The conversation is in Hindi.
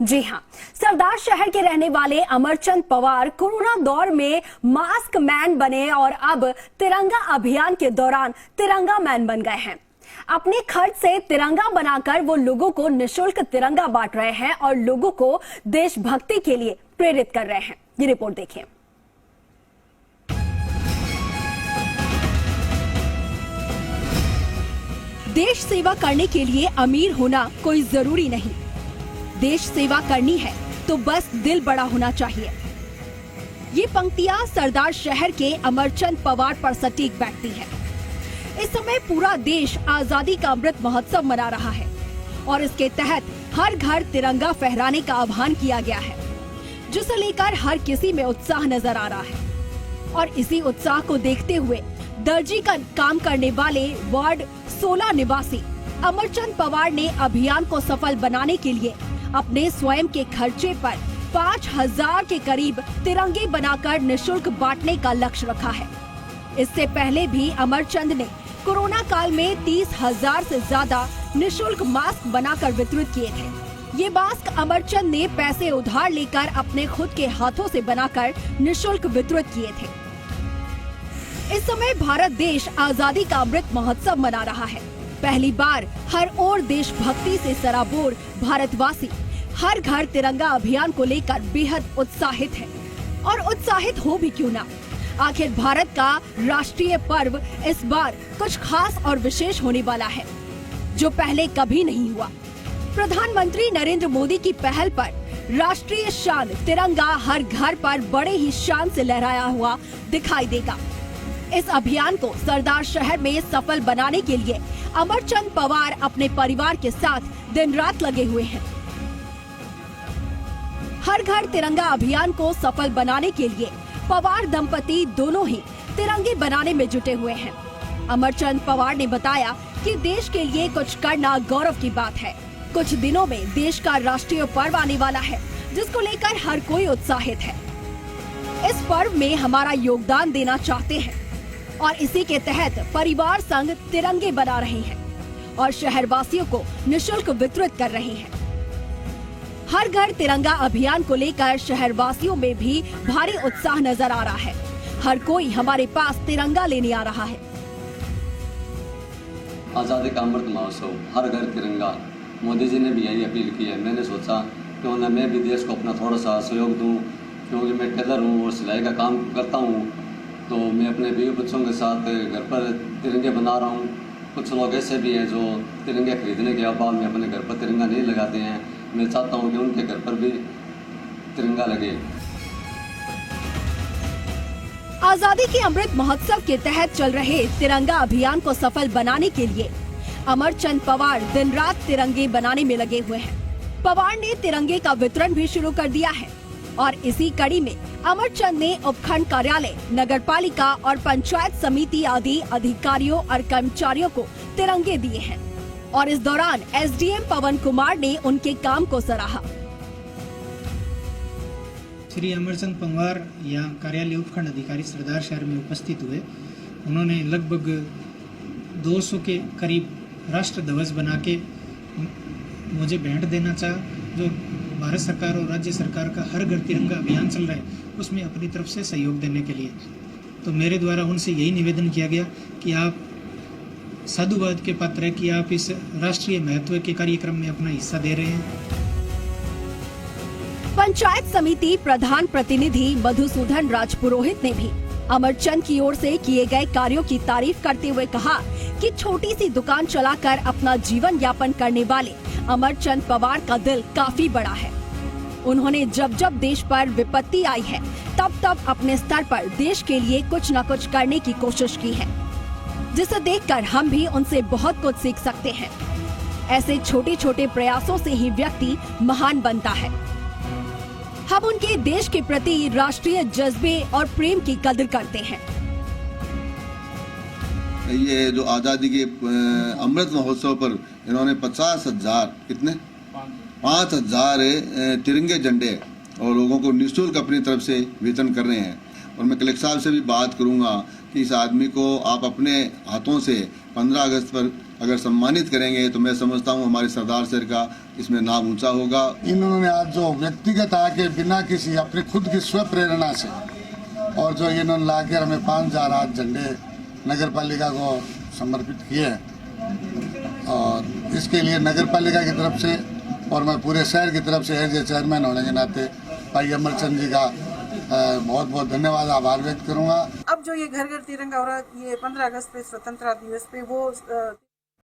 जी हां, सरदार शहर के रहने वाले अमरचंद पवार कोरोना दौर में मास्क मैन बने और अब तिरंगा अभियान के दौरान तिरंगा मैन बन गए हैं। अपने खर्च से तिरंगा बनाकर वो लोगों को निःशुल्क तिरंगा बांट रहे हैं और लोगों को देशभक्ति के लिए प्रेरित कर रहे हैं। ये रिपोर्ट देखिए। देश सेवा करने के लिए अमीर होना कोई जरूरी नहीं। देश सेवा करनी है तो बस दिल बड़ा होना चाहिए। ये पंक्तियां सरदार शहर के अमरचंद पवार पर सटीक बैठती है। इस समय पूरा देश आजादी का अमृत महोत्सव मना रहा है और इसके तहत हर घर तिरंगा फहराने का आह्वान किया गया है, जिसे लेकर हर किसी में उत्साह नजर आ रहा है। और इसी उत्साह को देखते हुए दर्जी का काम करने वाले वार्ड 16 निवासी अमरचंद पवार ने अभियान को सफल बनाने के लिए अपने स्वयं के खर्चे पर 5000 के करीब तिरंगे बनाकर निःशुल्क बांटने का लक्ष्य रखा है। इससे पहले भी अमरचंद ने कोरोना काल में 30,000 से ज्यादा निःशुल्क मास्क बनाकर वितरित किए थे। ये मास्क अमरचंद ने पैसे उधार लेकर अपने खुद के हाथों से बनाकर निःशुल्क वितरित किए थे। इस समय भारत देश आजादी का अमृत महोत्सव मना रहा है। पहली बार हर ओर देशभक्ति से सराबोर भारतवासी हर घर तिरंगा अभियान को लेकर बेहद उत्साहित है। और उत्साहित हो भी क्यों ना, आखिर भारत का राष्ट्रीय पर्व इस बार कुछ खास और विशेष होने वाला है, जो पहले कभी नहीं हुआ। प्रधानमंत्री नरेंद्र मोदी की पहल पर राष्ट्रीय शान तिरंगा हर घर पर बड़े ही शान से लहराया हुआ दिखाई देगा। इस अभियान को सरदार शहर में सफल बनाने के लिए अमरचंद पवार अपने परिवार के साथ दिन रात लगे हुए हैं। हर घर तिरंगा अभियान को सफल बनाने के लिए पवार दंपति दोनों ही तिरंगे बनाने में जुटे हुए हैं। अमरचंद पवार ने बताया कि देश के लिए कुछ करना गौरव की बात है। कुछ दिनों में देश का राष्ट्रीय पर्व आने वाला है, जिसको लेकर हर कोई उत्साहित है। इस पर्व में हमारा योगदान देना चाहते हैं और इसी के तहत परिवार संग तिरंगे बना रहे हैं और शहरवासियों को निःशुल्क वितरित कर रहे हैं। हर घर तिरंगा अभियान को लेकर शहरवासियों में भी भारी उत्साह नजर आ रहा है। हर कोई हमारे पास तिरंगा लेने आ रहा है। आजादी का अमृत महोत्सव, हर घर तिरंगा, मोदी जी ने भी यही अपील की है। मैंने सोचा क्यों न मैं भी देश को अपना थोड़ा सा सहयोग दूं, क्योंकि मैं टेलर हूँ और सिलाई का काम करता हूँ। तो मैं अपने बीवी बच्चों के साथ घर पर तिरंगे बना रहा हूँ। कुछ लोग ऐसे भी हैं जो तिरंगे खरीदने के अभाव में अपने घर पर तिरंगा नहीं लगाते हैं। मैं चाहता हूँ कि उनके घर पर भी तिरंगा लगे। आजादी के अमृत महोत्सव के तहत चल रहे तिरंगा अभियान को सफल बनाने के लिए अमरचंद पवार दिन रात तिरंगे बनाने में लगे हुए हैं। पवार ने तिरंगे का वितरण भी शुरू कर दिया है और इसी कड़ी में अमरचंद ने उपखंड कार्यालय, नगरपालिका और पंचायत समिति आदि अधिकारियों और कर्मचारियों को तिरंगे दिए हैं। और इस दौरान एसडीएम पवन कुमार ने उनके काम को सराहा। श्री अमरचंद पवार यहाँ कार्यालय उपखंड अधिकारी सरदार शहर में उपस्थित हुए। उन्होंने लगभग 200 के करीब राष्ट्र ध्वज बना के मुझे भेंट देना चाहा, जो भारत सरकार और राज्य सरकार का हर घर तिरंगा अभियान चल रहा है उसमें अपनी तरफ से सहयोग देने के लिए। तो मेरे द्वारा उनसे यही निवेदन किया गया कि आप साधुवाद के पात्र है कि आप इस राष्ट्रीय महत्व के कार्यक्रम में अपना हिस्सा दे रहे हैं। पंचायत समिति प्रधान प्रतिनिधि मधुसूदन राजपुरोहित ने भी अमरचंद की ओर से किए गए कार्यों की तारीफ करते हुए कहा कि छोटी सी दुकान चलाकर अपना जीवन यापन करने वाले अमरचंद पवार का दिल काफी बड़ा है। उन्होंने जब जब देश पर विपत्ति आई है तब तब अपने स्तर पर देश के लिए कुछ न कुछ करने की कोशिश की है, जिसे देखकर हम भी उनसे बहुत कुछ सीख सकते हैं। ऐसे छोटे छोटे प्रयासों से ही व्यक्ति महान बनता है। हम उनके देश के प्रति राष्ट्रीय जज्बे और प्रेम की कदर करते हैं। ये जो आज़ादी के अमृत महोत्सव पर इन्होंने 50,000 कितने 5,000 तिरंगे झंडे और लोगों को निःशुल्क अपनी तरफ से वितरण कर रहे हैं। और मैं कलेक्टर साहब से भी बात करूंगा कि इस आदमी को आप अपने हाथों से 15 अगस्त पर अगर सम्मानित करेंगे तो मैं समझता हूं हमारे सरदार शहर का इसमें नाम ऊंचा होगा। इन्होंने आज जो व्यक्तिगत आके बिना किसी अपनी खुद की स्व प्रेरणा से और जो इन्होंने लाकर हमें 5000 आज झंडे नगर पालिका को समर्पित किए हैं और इसके लिए नगर पालिका की तरफ से और मैं पूरे शहर की तरफ से एज ए चेयरमैन होने के नाते भाई अमरचंद जी का बहुत बहुत धन्यवाद आभार व्यक्त करूंगा। अब जो ये घर घर तिरंगा हो रहा है, ये 15 अगस्त पे स्वतंत्रता दिवस पे वो